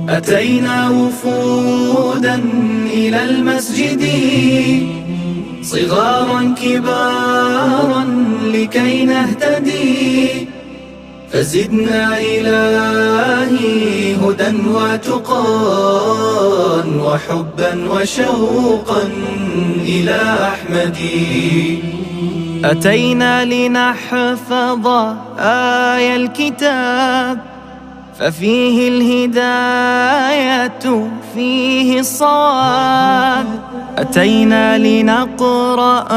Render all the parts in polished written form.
أتينا وفودا إلى المسجد، صغارا كبارا لكي نهتدي، فزدنا إلهي هدى وتقى وحبا وشوقا إلى أحمد. أتينا لنحفظ آية الكتاب، ففيه الهداية فيه الصواب. أتينا لنقرأ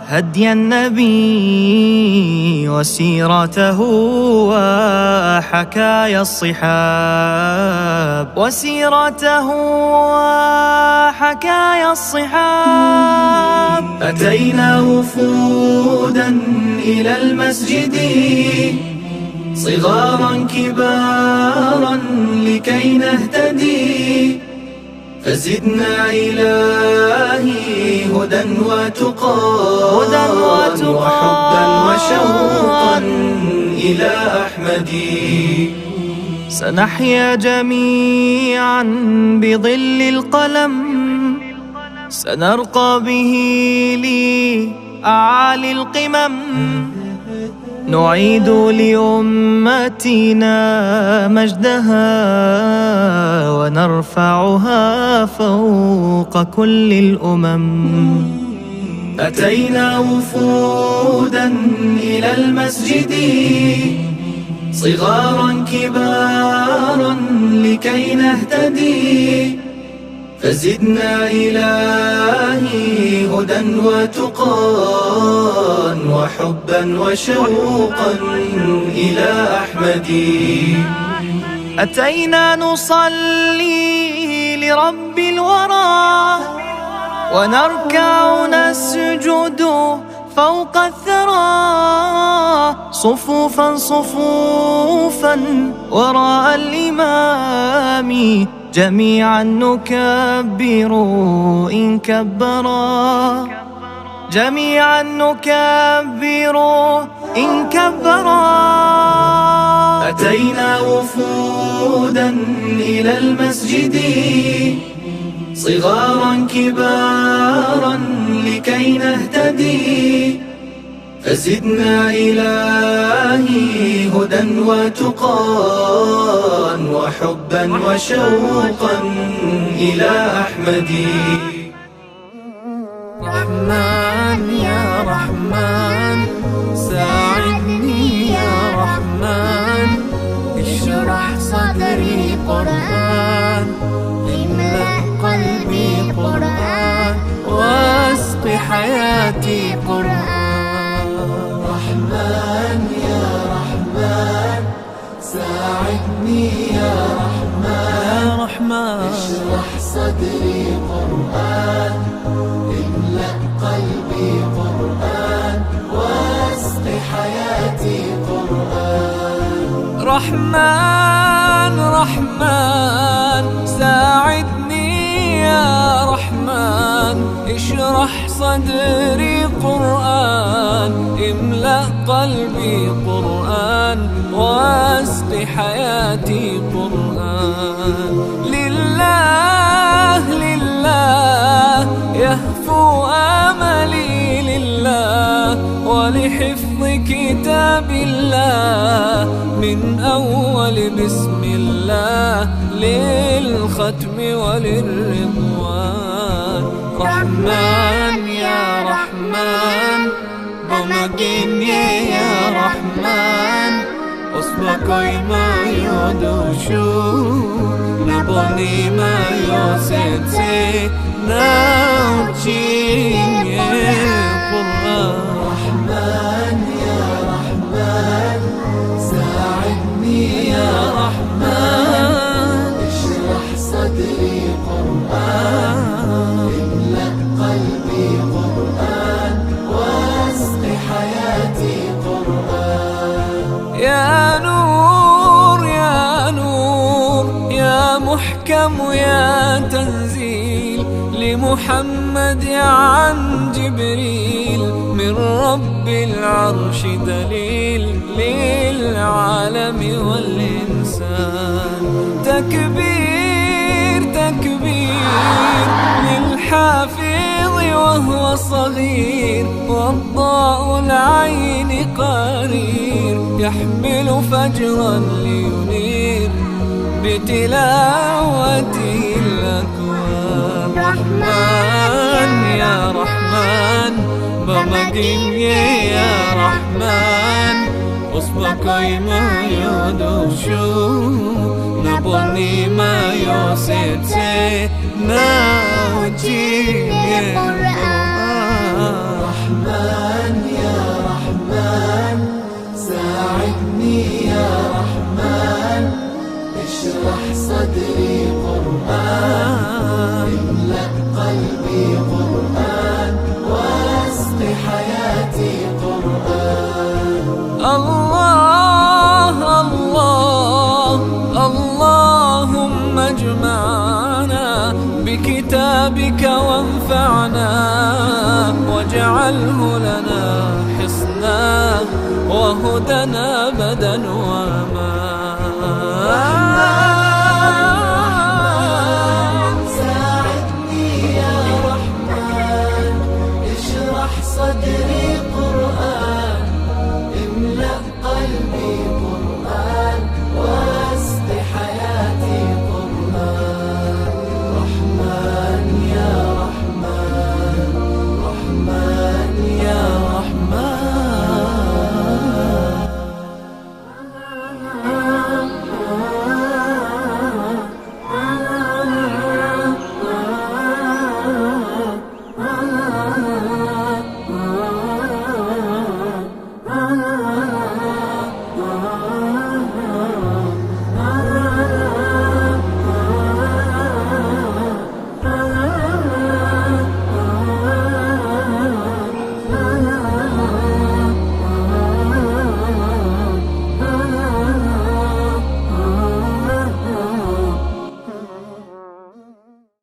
هدي النبي وسيرته وحكايا الصحاب، وسيرته وحكايا الصحاب. أتينا وفودا إلى المسجد، صغارا كبارا لكي نهتدي، فزدنا إلهي هدى وتقى وحبا وشوقا إلى أحمد. سنحيا جميعا بظل القلم، سنرقى به لأعالي القمم، نعيد لأمتنا مجدها ونرفعها فوق كل الأمم. أتينا وفودا إلى المسجد، صغارا كبارا لكي نهتدي، فزدنا إلهي هدى وتقى وحبا وشوقا إلى أحمد. أتينا نصلي لرب الورى، ونركع نسجد فوق الثرى، صفوفا صفوفا وراء الإمام، جميعا نكبر إن كبرا، جميعا نكبر إن كبرا. أتينا وفودا إلى المسجد، صغارا كبارا لكي نهتدي، فزدنا إلهي هدى وتقى وحبا وشوقا إلى أحمد. رحمن يا رحمن ساعدني يا رحمن، اشرح صدري قرآن، املأ قلبي قرآن، واسق حياتي قرآن. رحمن يا رحمن ساعدني يا رحمن، اشرح صدري قرآن، املأ قلبي قرآن، واسق حياتي قرآن. رحمن رحمن ساعدني يا رحمن، اشرح صدري قرآن، املأ قلبي قرآن، واسق حياتي قرآن. لله لله يهفو آملي لله، ولحفظ كتاب الله من أول بسم الله للختم وللرضوان. رحمن يا رحمن بمجيني يا رحمن، أصبحي ما يدوشو نبني ما يوسنسي ناوتشين قرآن. رحمن يا رحمن ساعدني يا رحمن، اشرح صدري قرآن، املأ قلبي قرآن، واسق حياتي قرآن. يا نور يا نور يا محكم يا تنزيل لمحمد عن جبريل من رب رب العرش دليل للعالم والإنسان. تكبير تكبير للحافظ وهو صغير، والضاء العين قرير، يحمل فجرا لينير بتلاوته الأكوان. رحمن يا رحمن بمجين يا رحمن، أصبحي ما يدوشو نبني ما يوسيتي ناوجي رحمن يا رحمن ساعدني يا رحمن، اشرح صدري قرآن، املأ قلبي قرآن، واسق حياتي قرآن. الله الله اللهم اجمعنا بكتابك وانفعنا، واجعله لنا حصنا وهدنا أبدا وأمانا.